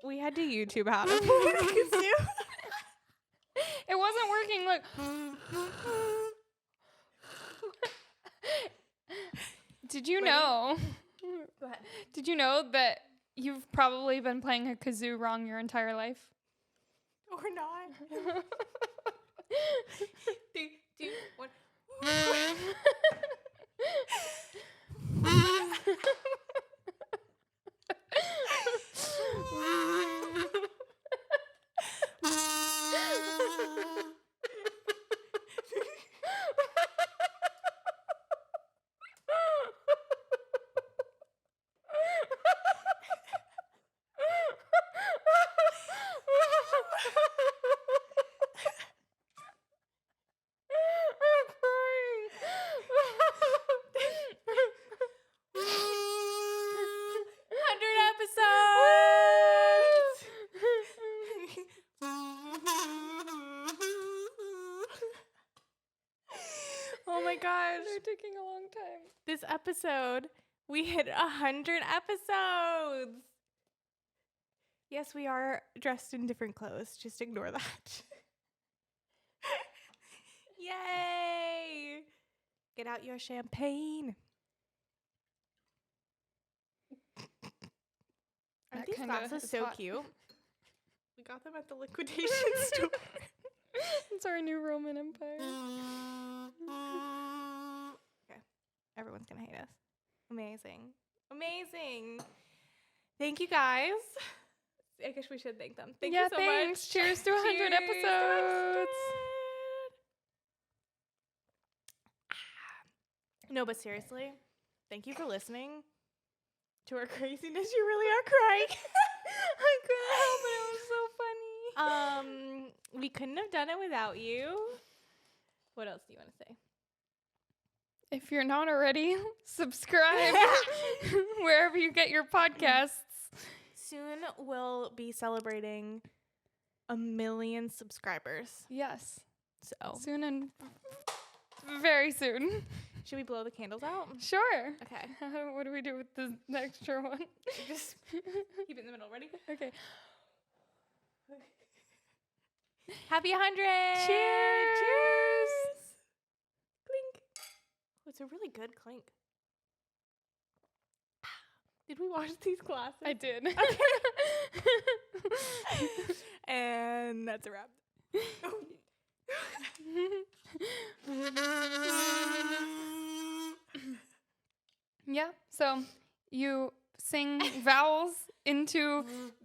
We had to YouTube how to play the kazoo. It wasn't working. Look. Did you know? Go ahead. Did you know that you've probably been playing a kazoo wrong your entire life? Or not. 3, 2, 1. Oh my gosh. They're taking a long time. This episode, we hit 100 episodes. Yes, we are dressed in different clothes. Just ignore that. Yay! Get out your champagne. Aren't these glasses so cute? We got them at the liquidation store. It's our new Roman Empire. Okay. Everyone's going to hate us. Amazing. Amazing. Thank you guys. I guess we should thank them. Thank you so much. Cheers to 100 episodes. No, but seriously, thank you for listening to our craziness. You really are crying. I couldn't help it. It was so funny. We couldn't have done it without you. What else do you want to say? If you're not already, subscribe wherever you get your podcasts. Soon we'll be celebrating 1 million subscribers. Yes. So Soon and very soon. should we blow the candles out? Sure. Okay. What do we do with the extra one? Just keep it in the middle. Ready? Okay. Happy 100! Cheers! Cheers! Clink. Oh, it's a really good clink. Did we wash these glasses? I did. And that's a wrap. Yeah, so you sing vowels into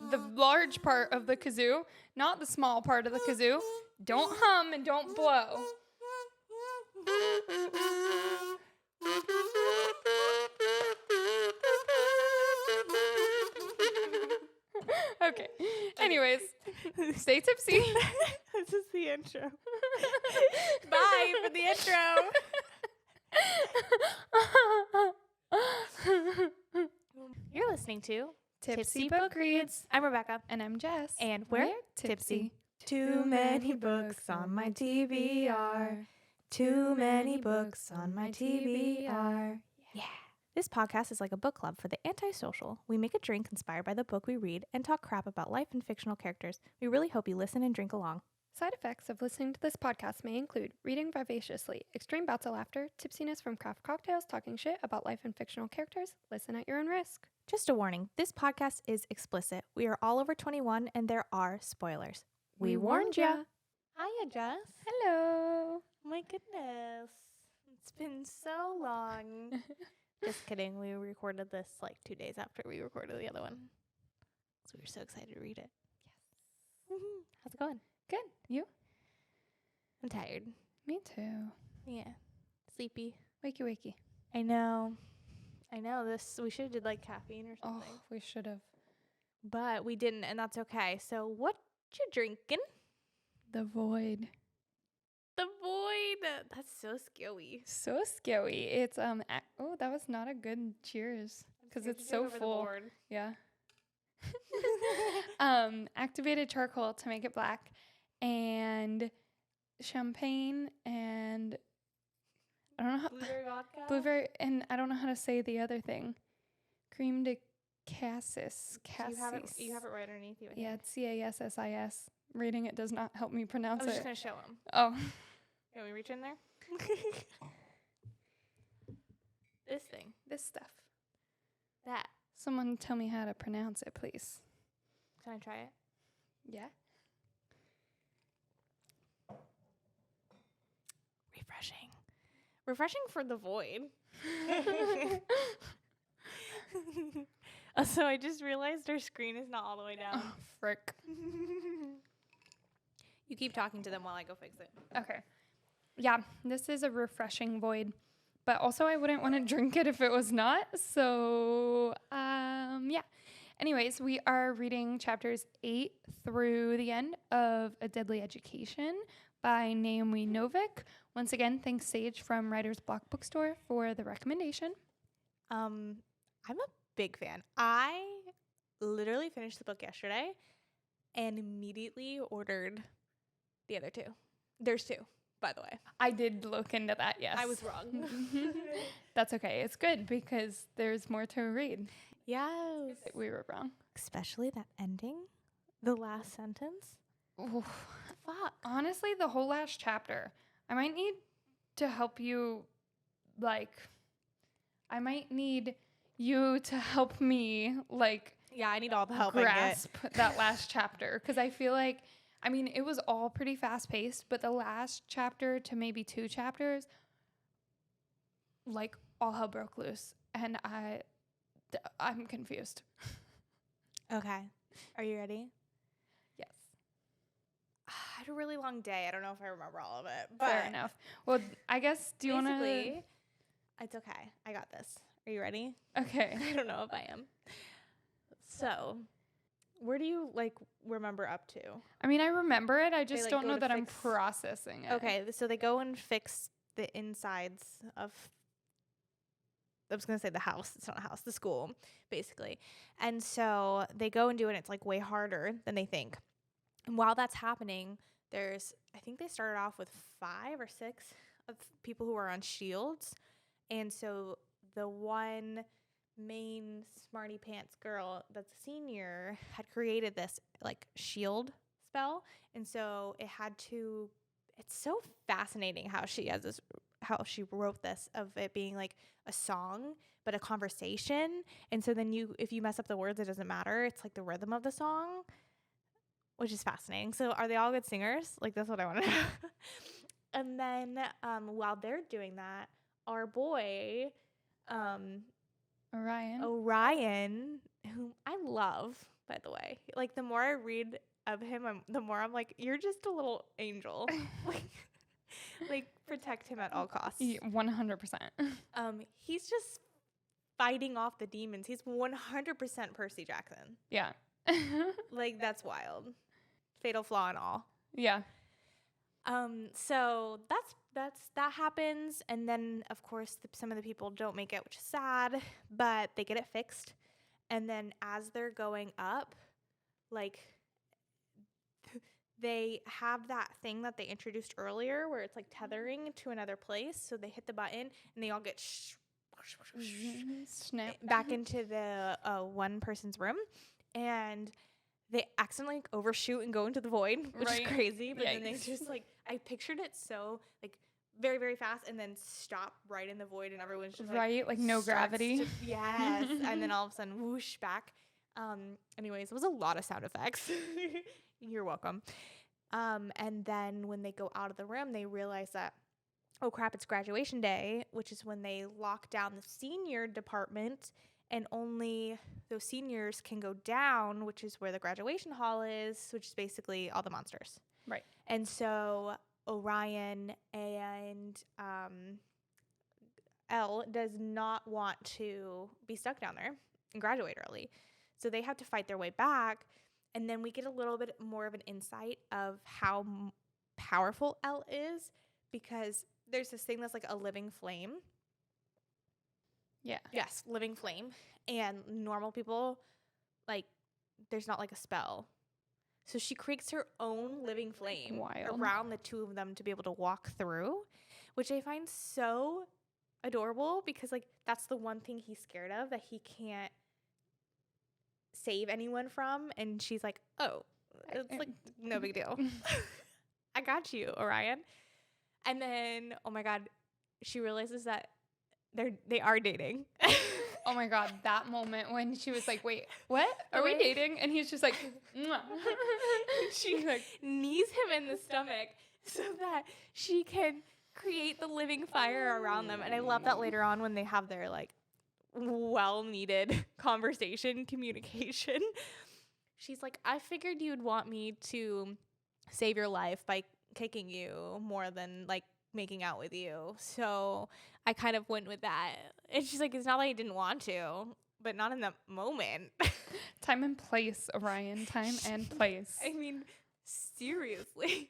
the large part of the kazoo, not the small part of the kazoo. Don't hum and don't blow. Okay. Anyways, stay tipsy. This is the intro. Bye for the intro. You're listening to Tipsy Book Reads. I'm Rebecca. And I'm Jess. And we're tipsy. Too many books on my TBR. Too many books on my TBR. Yeah. This podcast is like a book club for the antisocial. We make a drink inspired by the book we read and talk crap about life and fictional characters. We really hope you listen and drink along. Side effects of listening to this podcast may include reading vivaciously, extreme bouts of laughter, tipsiness from craft cocktails, talking shit about life and fictional characters. Listen at your own risk. Just a warning, this podcast is explicit. We are all over 21 and there are spoilers. We warned ya. Hiya, Jess. Hello. My goodness. It's been so long. Just kidding. We recorded this like 2 days after we recorded the other one. So we were so excited to read it. Yes. How's it going? Good. You? I'm tired. Me too. Yeah. Sleepy. Wakey wakey. I know. This we should have did like caffeine or something. Oh, we should have. But we didn't, and that's okay. So what you drinking? The Void. The Void. That's so scary. So scary. It's oh, that was not a good cheers because it's so full. Yeah. Activated charcoal to make it black, and champagne, and I don't know how Blueberry vodka. blueberry, and I don't know how to say the other thing. Cream de Cassis. You have it right underneath you. Yeah, it's Cassis. Reading it does not help me I pronounce was just it. going to show him. Oh. Can we reach in there? This thing. This stuff. That. Someone tell me how to pronounce it, please. Can I try it? Yeah. Refreshing for the void. So I just realized our screen is not all the way down. Oh, frick. You keep talking to them while I go fix it. Okay. Yeah, this is a refreshing void. But also I wouldn't want to drink it if it was not. So, yeah. Anyways, we are reading chapters 8 through the end of A Deadly Education by Naomi Novik. Once again, thanks Sage from Writer's Block Bookstore for the recommendation. I'm a big fan. I literally finished the book yesterday and immediately ordered the other two. There's two, by the way. I did look into that, yes. I was wrong. That's okay. It's good because there's more to read. Yes. We were wrong. Especially that ending, the last sentence. Oof. Fuck. Honestly, the whole last chapter, I might need to help you, I might need you to help me, Yeah, I need all the help grasp that last chapter. Because I feel like, it was all pretty fast-paced, but the last chapter to maybe 2 chapters, all hell broke loose. And I'm confused. Okay. Are you ready? Yes. I had a really long day. I don't know if I remember all of it. But Fair enough. Well, I guess, do you want to... basically, it's okay. I got this. Are you ready? Okay. I don't know if I am. So, where do you, remember up to? I remember it. I just don't go know to that I'm fix- processing it. Okay, so they go and fix the insides of, I was going to say the house. It's not a house. The school, basically. And so they go and do it, and it's, way harder than they think. And while that's happening, I think they started off with 5 or 6 of people who are on shields. And so the one main smarty pants girl that's a senior had created this shield spell. And so it's so fascinating how she wrote this, of it being a song, but a conversation. And so then if you mess up the words, it doesn't matter. It's the rhythm of the song, which is fascinating. So are they all good singers? that's what I want to know. And then while they're doing that, our boy, Orion, whom I love, by the way. The more I read of him, the more I'm you're just a little angel. Protect him at all costs. 100%. He's just fighting off the demons. He's 100% Percy Jackson. Yeah. That's wild. Fatal flaw and all. Yeah. So that happens, and then of course some of the people don't make it, which is sad, but they get it fixed. And then as they're going up, they have that thing that they introduced earlier where it's tethering to another place. So they hit the button and they all get snap back into the one person's room, and they accidentally overshoot and go into the void, which is crazy. But then they just I pictured it so very, very fast, and then stop right in the void, and everyone's just no gravity. Yes. And then all of a sudden whoosh back. Anyways, it was a lot of sound effects. You're welcome. And then when they go out of the room, they realize that, oh crap, it's graduation day, which is when they lock down the senior department, and only those seniors can go down, which is where the graduation hall is, which is basically all the monsters. Right. And so Orion and Elle does not want to be stuck down there and graduate early. So they have to fight their way back. And then we get a little bit more of an insight of how powerful Elle is, because there's this thing that's a living flame. Yeah. Yes, living flame. And normal people, there's not a spell. So she creates her own living flame around the two of them to be able to walk through, which I find so adorable, because that's the one thing he's scared of, that he can't save anyone from. And she's like, oh, it's like no big deal. I got you, Orion. And then, oh my God, she realizes that they are dating. Oh my God, that moment when she was like, wait, what? Are we dating? And he's just like, mwah. She like knees him in the stomach so that she can create the living fire around them. And I love that later on when they have their like well-needed communication. She's like, I figured you'd want me to save your life by kicking you more than like making out with you. So I kind of went with that. And she's like, it's not like I didn't want to, but not in that moment. Time and place, Orion. Time and place. I mean, seriously.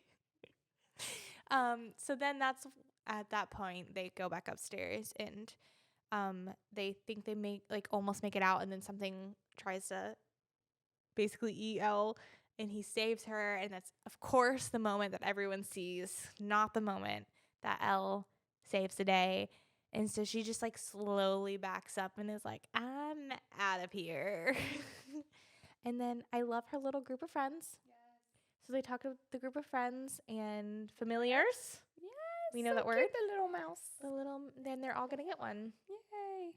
So then that's at that point they go back upstairs and they think they almost make it out, and then something tries to basically eat Elle, and he saves her, and that's of course the moment that everyone sees, not the moment that Elle saves the day. And so she just like slowly backs up and is like, I'm out of here. And then I love her little group of friends. Yes. So they talk to the group of friends and familiars. Yes. We know that word. Cute, the little mouse. Then they're all going to get one. Yay.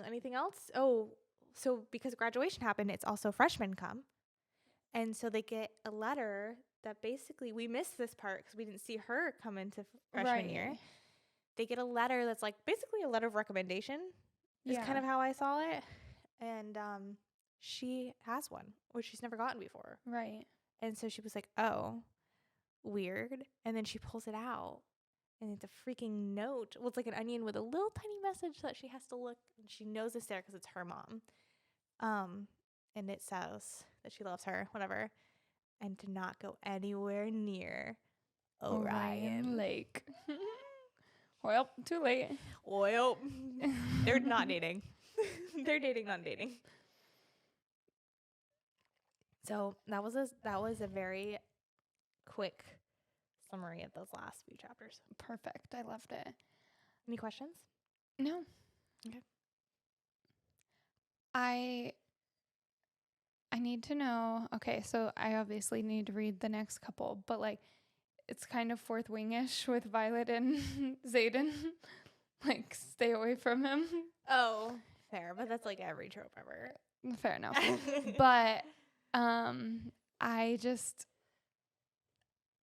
Anything else? Oh, so because graduation happened, it's also freshmen come. And so they get a letter that basically, we missed this part because we didn't see her come into freshman year. They get a letter that's like basically a letter of recommendation is kind of how I saw it. And she has one, which she's never gotten before. Right. And so she was like, oh, weird. And then she pulls it out. And it's a freaking note. Well, it's like an onion with a little tiny message that she has to look. And she knows it's there because it's her mom. And it says that she loves her, whatever. And to not go anywhere near Orion Lake. Well, too late. Well, they're not dating. They're dating, not dating. So that was a very quick summary of those last few chapters. Perfect. I loved it. Any questions? No. Okay. I need to know. Okay, so I obviously need to read the next couple, but like it's kind of Fourth Wing-ish with Violet and Xaden. Like, stay away from him. Oh, fair. But that's like every trope ever. Fair enough. But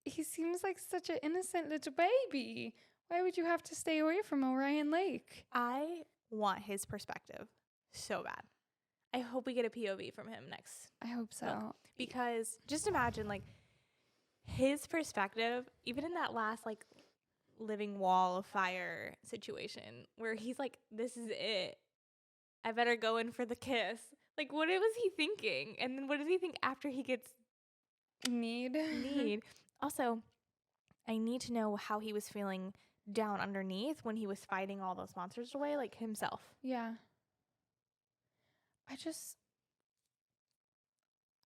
he seems like such an innocent little baby. Why would you have to stay away from Orion Lake? I want his perspective so bad. I hope we get a POV from him next. I hope so. Book. Because just imagine, like, his perspective, even in that last, like, living wall of fire situation where he's like, this is it. I better go in for the kiss. Like, what was he thinking? And then what does he think after he gets need? Also, I need to know how he was feeling down underneath when he was fighting all those monsters away, like himself. Yeah. I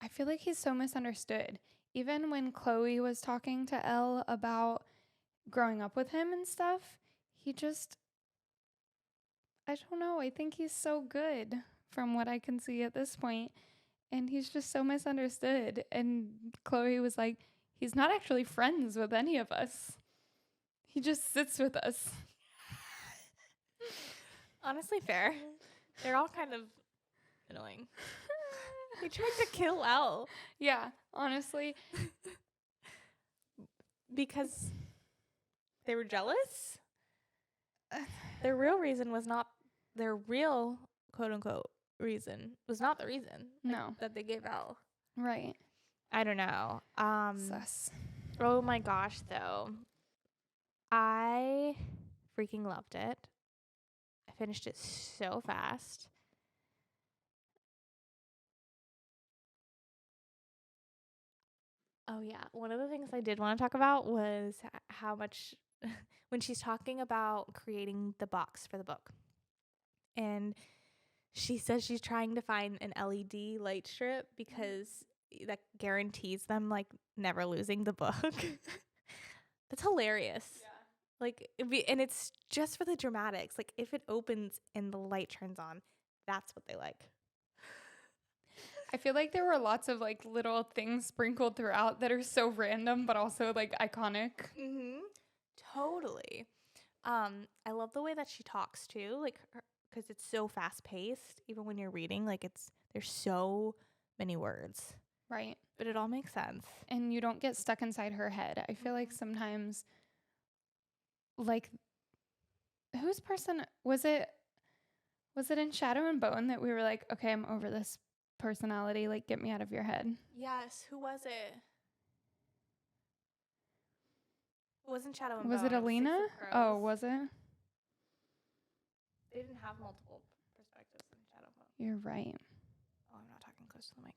feel like he's so misunderstood. Even when Chloe was talking to Elle about growing up with him and stuff, I don't know. I think he's so good from what I can see at this point. And he's just so misunderstood. And Chloe was like, he's not actually friends with any of us. He just sits with us. Honestly, fair. They're all kind of annoying. They tried to kill Elle. Yeah, honestly. Because they were jealous? Their real reason was not, their real quote-unquote reason was not the reason. No. That they gave Elle. Right. I don't know. Sus. Oh my gosh, though. I freaking loved it. I finished it so fast. Oh, yeah. One of the things I did want to talk about was how much, when she's talking about creating the box for the book. And she says she's trying to find an LED light strip because that guarantees them, like, never losing the book. That's hilarious. Yeah. Like, and it's just for the dramatics. Like, if it opens and the light turns on, that's what they like. I feel like there were lots of like little things sprinkled throughout that are so random, but also like iconic. Mm-hmm. Totally. I love the way that she talks too, like, because it's so fast paced. Even when you're reading, like there's so many words, Right. but it all makes sense. And you don't get stuck inside her head. I feel like sometimes, like, whose person was it? Was it in Shadow and Bone that we were like, okay, I'm over this personality. Like, get me out of your head. Yes. Who was it? It wasn't Shadow and Was Bone. it Alina? Six of Oh, Crows. was it? They didn't have multiple perspectives in Shadow and Bone. You're right. Oh, I'm not talking close to the mic.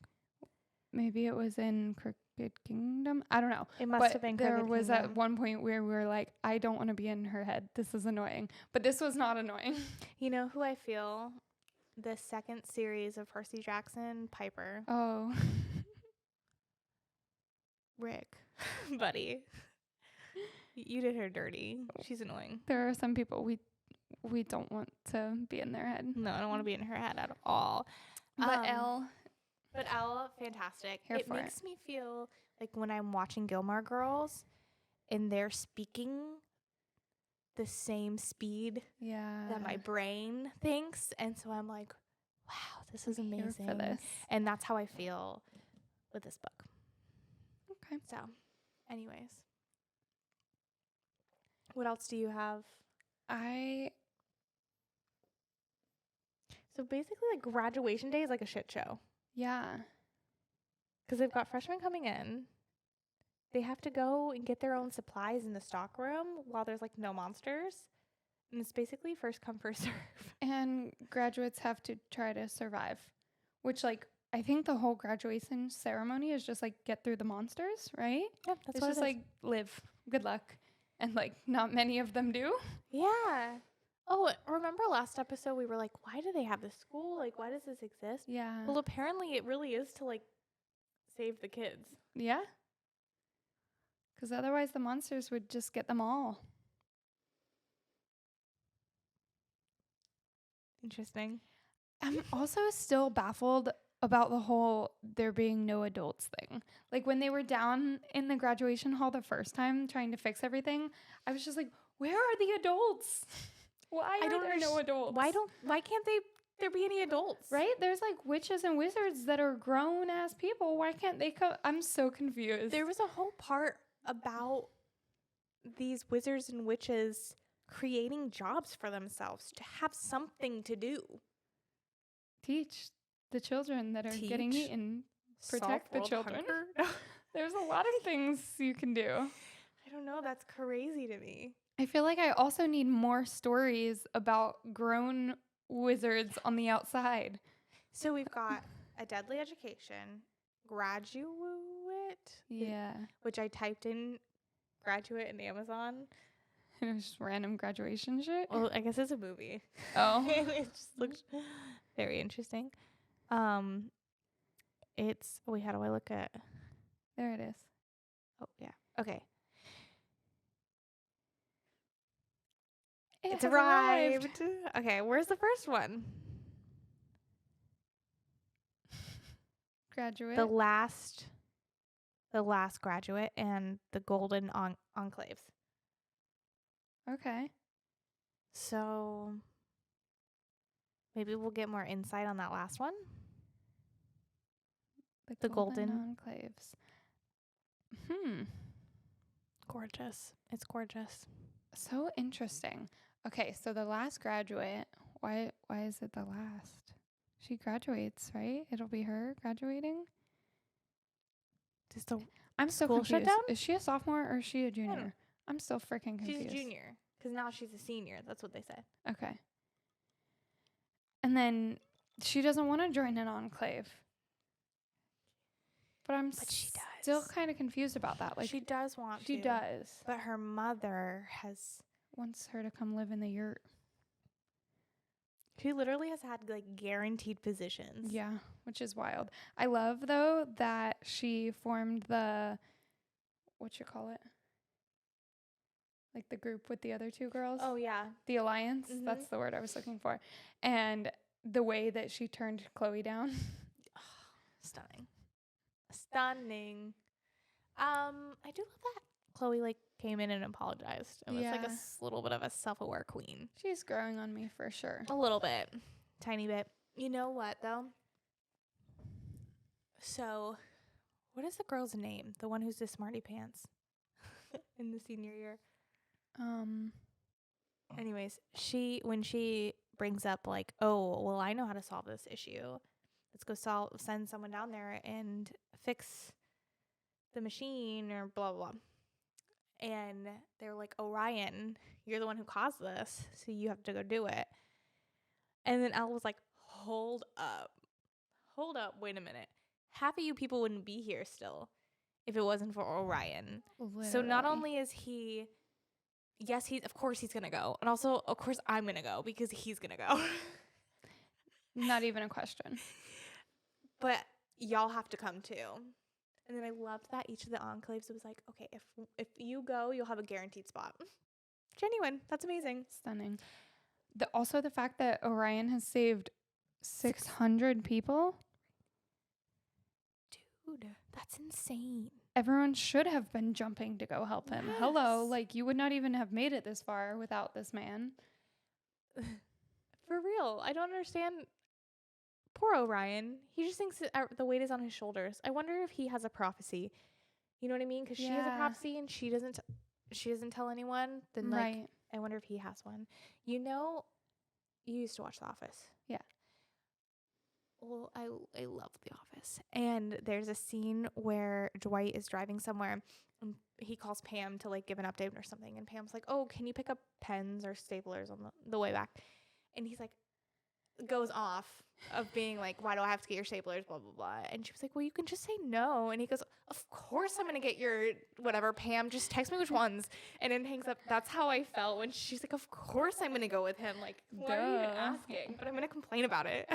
Maybe it was in Crooked Kingdom. I don't know. It must But have been there Crooked was Kingdom. at one point where we were like, I don't want to be in her head. This is annoying. But this was not annoying. You know who I feel? The second series of Percy Jackson, Piper. Oh. Rick. Buddy. You did her dirty. She's annoying. There are some people we don't want to be in their head. No, I don't want to be in her head at all. But Elle. But Elle, fantastic. Here It for makes me feel like when I'm watching Gilmore Girls and they're speaking the same speed Yeah. that my brain thinks. And so I'm like, wow, this is Here amazing. for this. And that's how I feel with this book. Okay. So, anyways. What else do you have? So basically, like, graduation day is like a shit show. Yeah. Because they've got freshmen coming in. They have to go and get their own supplies in the stock room while there's, like, no monsters. And it's basically first come, first serve. And graduates have to try to survive, which, like, I think the whole graduation ceremony is just, like, get through the monsters, right? Yeah, that's It's what just, it is. like, live. Good luck. And, like, not many of them do. Yeah. Oh, remember last episode we were like, why do they have this school? Like, why does this exist? Yeah. Well, apparently it really is to, like, save the kids. Yeah. Because otherwise the monsters would just get them all. Interesting. I'm also still baffled about the whole there being no adults thing. Like when they were down in the graduation hall the first time trying to fix everything, I was just like, where are the adults? Why are there no adults? Why can't there be any adults? Right? There's like witches and wizards that are grown ass people. Why can't they come? I'm so confused. There was a whole part about these wizards and witches creating jobs for themselves to have something to do. Teach the children that are getting Teach? eaten. Protect the Solve world children. hunger? There's a lot of things you can do. I don't know. That's crazy to me. I feel like I also need more stories about grown wizards on the outside. So we've got A Deadly Education, Graduate, Yeah. which I typed in graduate in Amazon. It was just random graduation shit. Well, I guess it's a movie. Oh. It just looks very interesting. It's wait, how do I look at? There it is. Oh yeah. Okay. It It's has arrived. Okay, where's the first one? Graduate. The last graduate and the golden enclaves. Okay. So maybe we'll get more insight on that last one. The golden. enclaves. Gorgeous. It's gorgeous. So interesting. Okay, so the last graduate, why is it the last? She graduates, right? It'll be her graduating? Just a I'm so school confused. shutdown? Is she a sophomore or is she a don't know. junior? I'm still freaking confused. She's a junior because now she's a senior. That's what they said. Okay. And then she doesn't want to join an enclave. But she does. Still kind of confused about that. Like She does want to. she does. But her mother Wants her to come live in the yurt. she literally has had like guaranteed positions. Yeah, which is wild. I love though that she formed the like the group with the other two girls. Oh yeah. The alliance. Mhm. That's the word I was looking for. And the way that she turned Chloe down. Stunning. I do love that Chloe like came in and apologized. It was like a little bit of a self-aware queen. She's growing on me for sure. A little bit. Tiny bit. You know what though? So, what is the girl's name? The one who's the smarty pants in the senior year. Anyways, when she brings up like, oh, well, I know how to solve this issue. Let's go send someone down there and fix the machine or blah, blah, blah. And they're like, oh, Ryan, you're the one who caused this, so you have to go do it. And then Elle was like, hold up, wait a minute. Half of you people wouldn't be here still if it wasn't for Orion. Literally. So not only is he, yes, of course he's going to go. And also, of course, I'm going to go because he's going to go. Not even a question. But y'all have to come too. And then I loved that each of the enclaves was like, okay, if you go, you'll have a guaranteed spot. Genuine. That's amazing. Stunning. Also the fact that Orion has saved 600 people. Dude, that's insane. Everyone should have been jumping to go help him. Yes. Hello, like you would not even have made it this far without this man. For real. I don't understand. Poor Orion. He just thinks the weight is on his shoulders. I wonder if he has a prophecy. You know what I mean? Because she has a prophecy and she doesn't tell anyone. Then like, I wonder if he has one. You know, you used to watch The Office. Yeah. Well, I love The Office. And there's a scene where Dwight is driving somewhere and he calls Pam to like give an update or something. And Pam's like, oh, can you pick up pens or staplers on the way back? And he's like, goes off of being like, why do I have to get your staplers, blah, blah, blah. And she was like, well, you can just say no. And he goes, of course I'm going to get your whatever, Pam. Just text me which ones. And then hangs up. That's how I felt when she's like, of course I'm going to go with him. Like, why are you even asking? But I'm going to complain about it.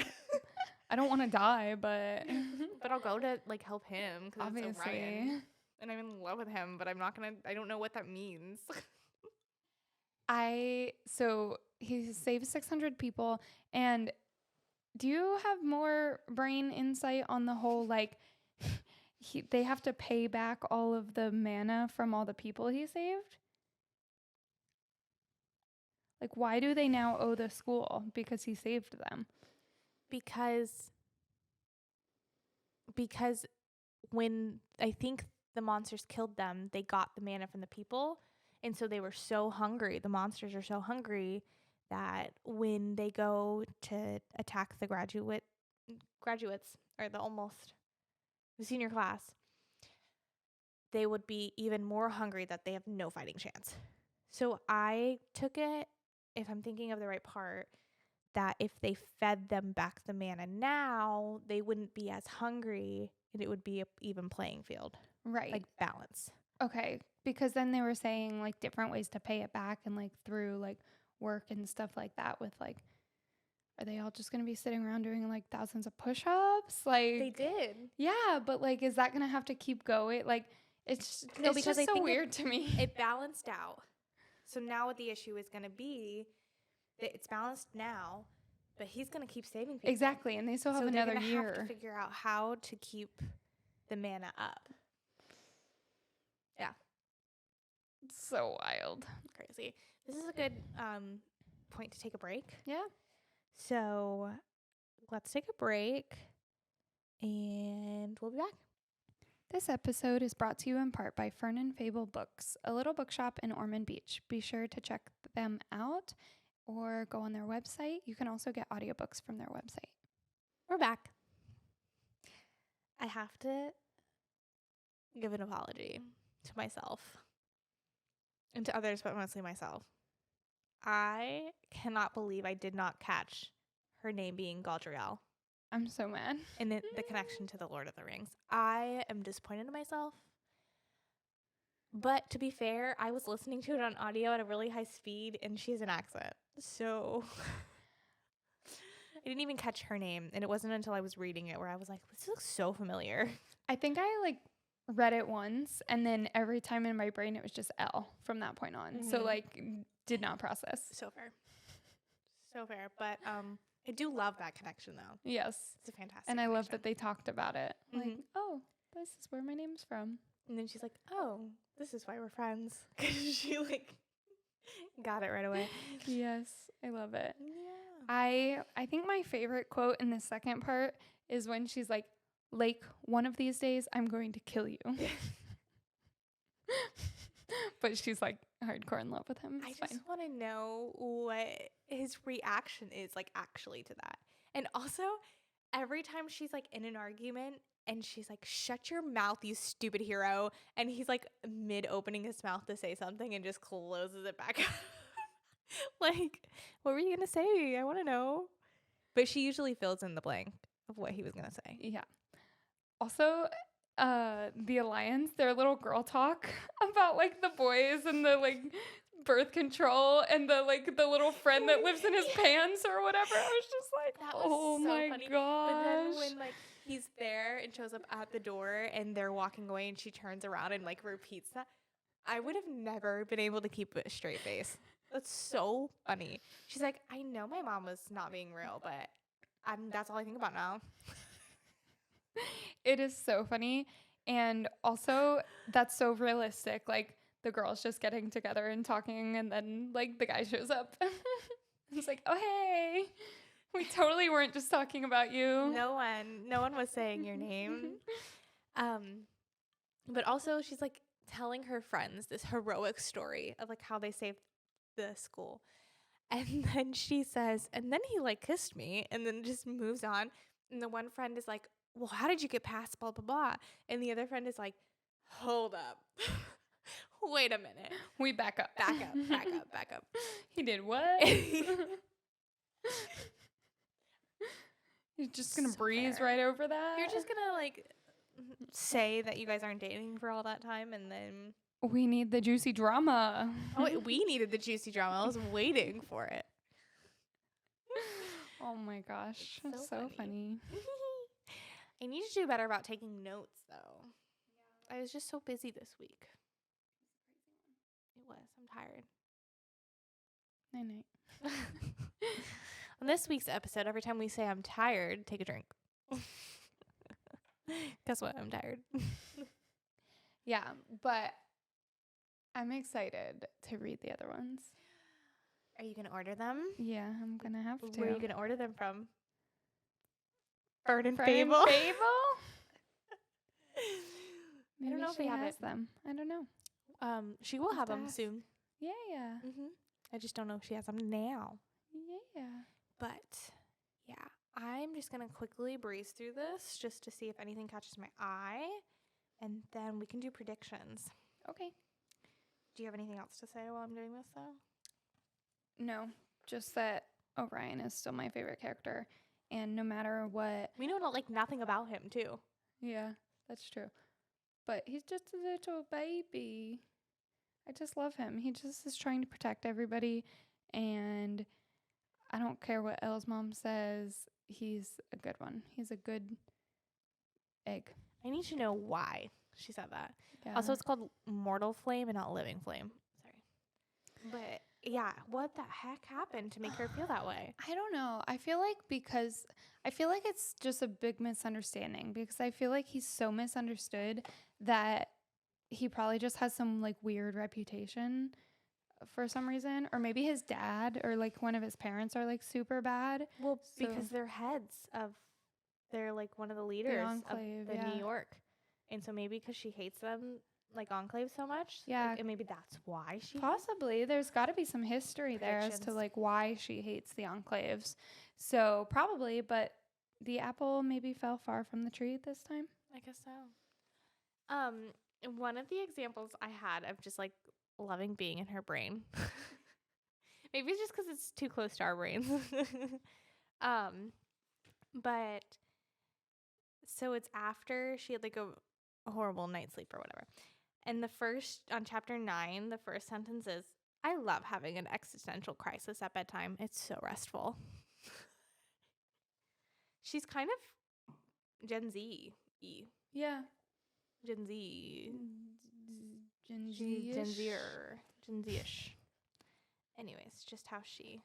I don't want to die, but I'll go to like help him because it's Orion. And I'm in love with him, but I don't know what that means. So he saved 600 people. And do you have more brain insight on the whole, like, they have to pay back all of the mana from all the people he saved? Like, why do they now owe the school? Because he saved them. Because when I think the monsters killed them, they got the mana from the people. And so they were so hungry. The monsters are so hungry that when they go to attack the graduates or the senior class, they would be even more hungry that they have no fighting chance. So I took it, if I'm thinking of the right part, that if they fed them back the mana now, they wouldn't be as hungry and it would be an even playing field. Right. Like balance. Okay. Because then they were saying like different ways to pay it back and like through like work and stuff like that with like, are they all just going to be sitting around doing like thousands of push-ups? Like they did. Yeah. But like, is that going to have to keep going? Like it's just so weird to me. It balanced out. So now what the issue is going to be, it's balanced now, but he's going to keep saving people. Exactly, and they still have another year. Have to figure out how to keep the mana up. Yeah. It's so wild. Crazy. This is a good point to take a break. Yeah. So let's take a break, and we'll be back. This episode is brought to you in part by Fern and Fable Books, a little bookshop in Ormond Beach. Be sure to check them out or go on their website. You can also get audiobooks from their website. We're back. I have to give an apology to myself and to others, but mostly myself. I cannot believe I did not catch her name being Galadriel. I'm so mad. And the connection to the Lord of the Rings. I am disappointed in myself. But to be fair, I was listening to it on audio at a really high speed, and she has an accent. So I didn't even catch her name. And it wasn't until I was reading it where I was like, this looks so familiar. I think I like read it once, and then every time in my brain it was just Elle from that point on. Mm-hmm. So like did not process. So fair. But I do love that connection, though. Yes. It's a fantastic And I love connection. that they talked about it. Like, Mhm. oh, this is where my name's from. And then she's like, oh, this is why we're friends. Because she, like, got it right away. Yes, I love it. Yeah. I think my favorite quote in the second part is when she's like, Lake, one of these days I'm going to kill you. But she's like hardcore in love with him. It's I just want to know what his reaction is, like, actually to that. And also, every time she's, like, in an argument and she's like, shut your mouth, you stupid hero. And he's, like, mid-opening his mouth to say something and just closes it back up. Like, what were you going to say? I want to know. But she usually fills in the blank of what he was going to say. Yeah. Also, the Alliance, their little girl talk about like the boys and the like birth control and the like the little friend that lives in his pants or whatever. I was just like, That was oh so my funny. gosh. But then when like he's there and shows up at the door and they're walking away and she turns around and like repeats that, I would have never been able to keep a straight face. That's so funny. She's like, I know my mom was not being real, but that's all I think about now. It is so funny. And also, that's so realistic. Like, the girls just getting together and talking, and then, like, the guy shows up. It's like, oh, hey. We totally weren't just talking about you. No one was saying your name. But also, she's, like, telling her friends this heroic story of, like, how they saved the school. And then she says, and then he, like, kissed me, and then just moves on. And the one friend is like, well, how did you get past blah, blah, blah? And the other friend is like, hold up. Wait a minute. We back up. Back up. He did what? You're just going to So breeze fair. right over that? You're just going to, like, say that you guys aren't dating for all that time, and then... We need the juicy drama. Oh, we needed the juicy drama. I was waiting for it. Oh my gosh. It's So funny. I need to do better about taking notes, though. Yeah. I was just so busy this week. It was. I'm tired. Night. On this week's episode, every time we say I'm tired, take a drink. Guess what? I'm tired. Yeah, but I'm excited to read the other ones. Are you going to order them? Yeah, I'm going to have to. Where are you going to order them from? Fern and Fern Fable? and Fable? I don't know if we have has it. them. I don't know. She will have to them ask. soon. Yeah. I just don't know if she has them now. Yeah. But yeah, I'm just going to quickly breeze through this just to see if anything catches my eye. And then we can do predictions. Okay. Do you have anything else to say while I'm doing this, though? No, just that Orion is still my favorite character. And no matter what. We know like nothing about him, too. Yeah, that's true. But he's just a little baby. I just love him. He just is trying to protect everybody. And I don't care what Elle's mom says. He's a good one. He's a good egg. I need to know why she said that. Yeah. Also, it's called Mortal Flame and not Living Flame. Sorry. But yeah, what the heck happened to make her feel that way? I don't know. I feel like it's just a big misunderstanding because I feel like he's so misunderstood that he probably just has some like weird reputation for some reason, or maybe his dad or like one of his parents are like super bad. Well, So- because they're like one of the leaders Enclave, of the yeah. New York. And so maybe because she hates them, like Enclave so much. Yeah. Like, and maybe that's why she hates Possibly. There's got to be some history there as to Predictions. like why she hates the enclaves. So probably, but the apple maybe fell far from the tree this time. I guess so. One of the examples I had of just like loving being in her brain. Maybe it's just because it's too close to our brains. But so it's after she had like a horrible night's sleep or whatever. And on chapter 9, the first sentence is, I love having an existential crisis at bedtime. It's so restful. She's kind of Gen Z-y. Yeah. Gen Z. Gen She's Gen Z-ish. Z-ish. Anyways, just how she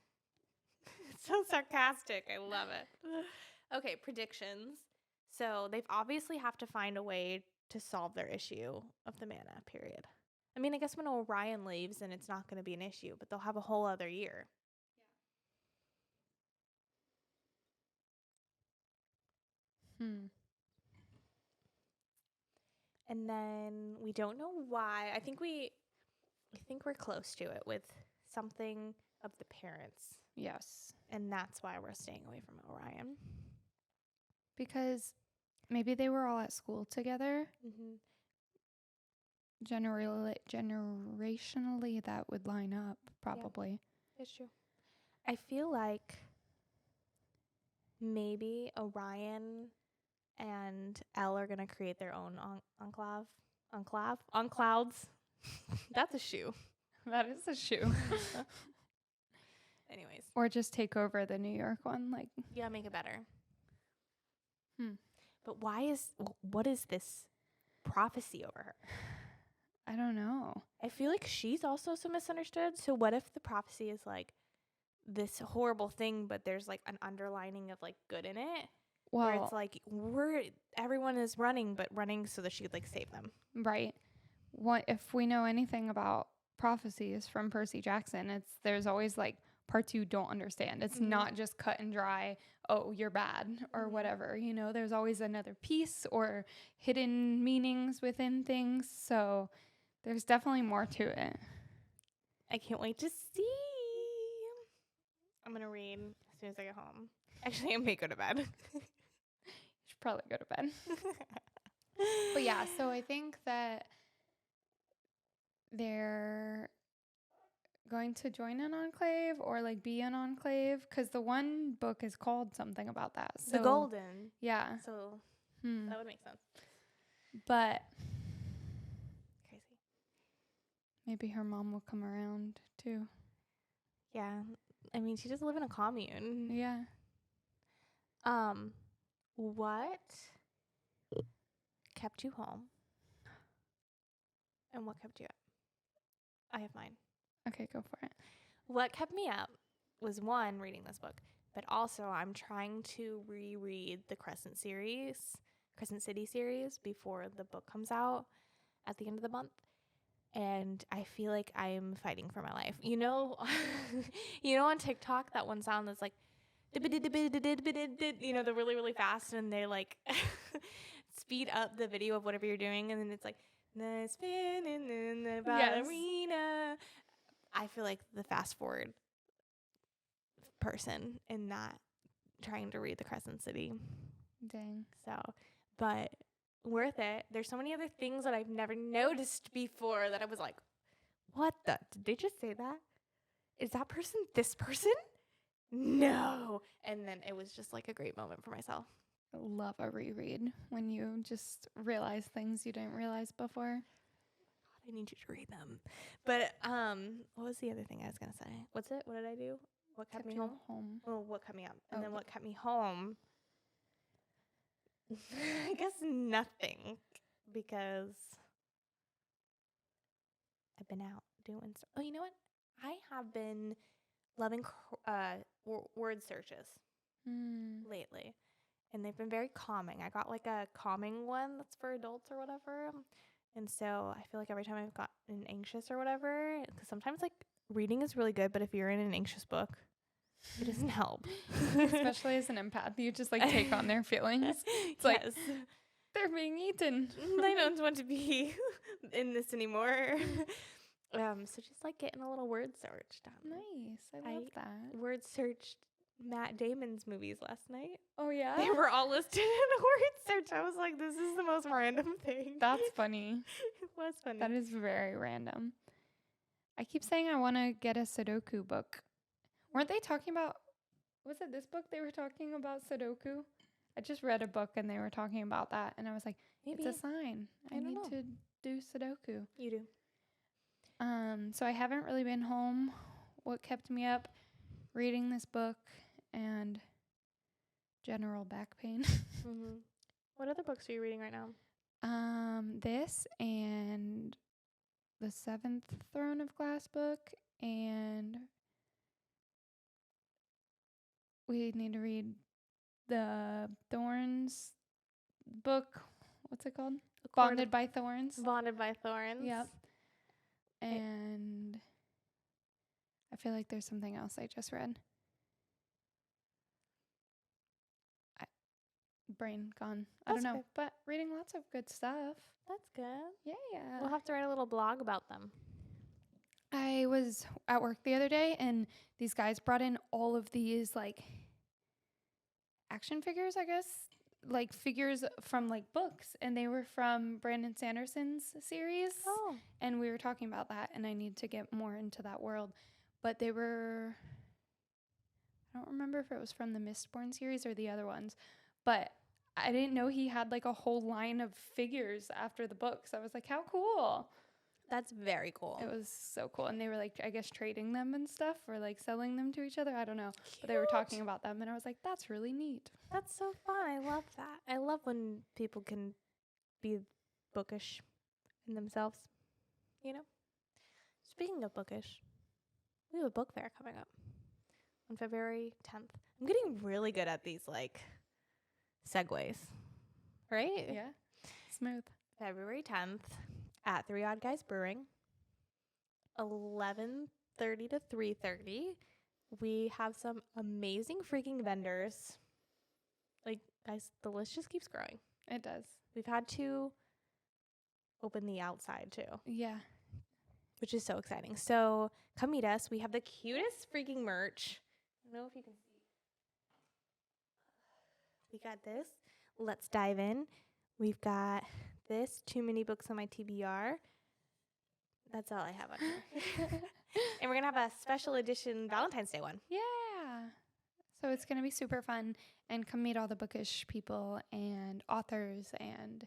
So sarcastic. I love it. Okay, predictions. So they've obviously have to find a way to solve their issue of the mana period. I mean, I guess when Orion leaves, then it's not going to be an issue, but they'll have a whole other year. And then we don't know why. I think we're close to it with something of the parents. Yes. And that's why we're staying away from Orion. Because maybe they were all at school together. Mm-hmm. Generationally, that would line up, probably. Yeah, it's true. I feel like maybe Orion and Elle are going to create their own enclaves. That's a shoe. That is a shoe. Anyways. Or just take over the New York one. Like, yeah, make it better. But what is this prophecy over her? I don't know. I feel like she's also so misunderstood. So what if the prophecy is like this horrible thing, but there's like an underlining of like good in it? Well, where it's like everyone is running, but running so that she could like save them. Right. What if we know anything about prophecies from Percy Jackson? There's always like parts you don't understand. It's not just cut and dry. Oh, you're bad or whatever. You know, there's always another piece or hidden meanings within things. So there's definitely more to it. I can't wait to see. I'm gonna read as soon as I get home. Actually, I may go to bed. You should probably go to bed. But yeah, so I think that they're going to join an enclave or like be an enclave, because the one book is called something about that. So, the Golden. Yeah. So that would make sense. But crazy. Maybe her mom will come around too. Yeah. I mean, she does live in a commune. Yeah. What kept you home? And what kept you up? I have mine. Okay, go for it. What kept me up was, one, reading this book, but also I'm trying to reread the Crescent City series before the book comes out at the end of the month. And I feel like I'm fighting for my life. You know, on TikTok, that one sound that's like, you know, they're really, really fast, and they like speed up the video of whatever you're doing, and then it's like, spinning in the ballerina. Yes. I feel like the fast forward person in that, trying to read the Crescent City. Dang. So, but worth it. There's so many other things that I've never noticed before that I was like, what the? Did they just say that? Is that person this person? No. And then it was just like a great moment for myself. I love a reread when you just realize things you didn't realize before. God, I need you to read them. But what was the other thing I was gonna say? What's it? What did I do? What kept me home? Well, what kept me up? And then what kept me home? I guess nothing, because I've been out doing stuff. Oh, you know what? I have been loving word searches lately, and they've been very calming. I got like a calming one that's for adults or whatever, and so I feel like every time I've gotten anxious or whatever, because sometimes like reading is really good, but if you're in an anxious book, it doesn't help. Especially as an empath, you just like take on their feelings. It's like, they're being eaten. I don't want to be in this anymore. So just like getting a little word search done. Nice. I love that. Word searched Matt Damon's movies last night. Oh, yeah? They were all listed in a word search. I was like, this is the most random thing. That's funny. It was funny. That is very random. I keep saying I want to get a Sudoku book. Weren't they talking about, was it this book they were talking about Sudoku? I just read a book and they were talking about that, and I was like, maybe it's a sign. I need to do Sudoku. You do. So I haven't really been home. What kept me up? Reading this book and general back pain. What other books are you reading right now? This and the 7th Throne of Glass book and we need to read the Thorns book. What's it called? Bonded by Thorns. Bonded by Thorns. Yep. And I feel like there's something else I just read. Brain gone. I don't know. Good. But reading lots of good stuff. That's good. Yeah. We'll have to write a little blog about them. I was at work the other day and these guys brought in all of these like action figures, I guess. Like figures from like books, and they were from Brandon Sanderson's series. Oh. And we were talking about that, and I need to get more into that world. But they were, I don't remember if it was from the Mistborn series or the other ones, but I didn't know he had like a whole line of figures after the books. I was like, how cool. That's very cool. It was so cool. And they were like, I guess trading them and stuff, or like selling them to each other. I don't know. Cute. But they were talking about them, and I was like, that's really neat. That's so fun. I love that. I love when people can be bookish in themselves. You know? Speaking of bookish, we have a book fair coming up on February 10th. I'm getting really good at these, like, segues. Right? Yeah. Smooth. February 10th at 3 Odd Guys Brewing, 11:30 to 3:30. We have some amazing freaking vendors. Like, guys, the list just keeps growing. It does. We've had to open the outside too, Yeah. which is so exciting. So come meet us. We have the cutest freaking merch. I don't know if you can see. We got this. Let's dive in. We've got this, Too Many Books on My TBR. That's all I have on here. And we're going to have a special edition Valentine's Day one. Yeah. So it's going to be super fun. And come meet all the bookish people and authors and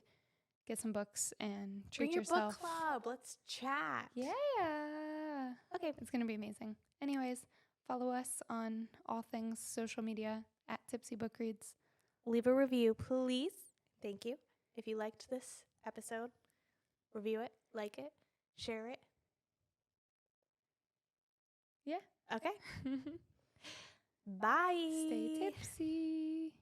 get some books and treat Bring your yourself. book club. Let's chat. Yeah. Okay. It's going to be amazing. Anyways, follow us on all things social media at Tipsy Book Reads. Leave a review, please. Thank you. If you liked this episode, review it, like it, share it. Yeah. Okay. Bye. Stay tipsy.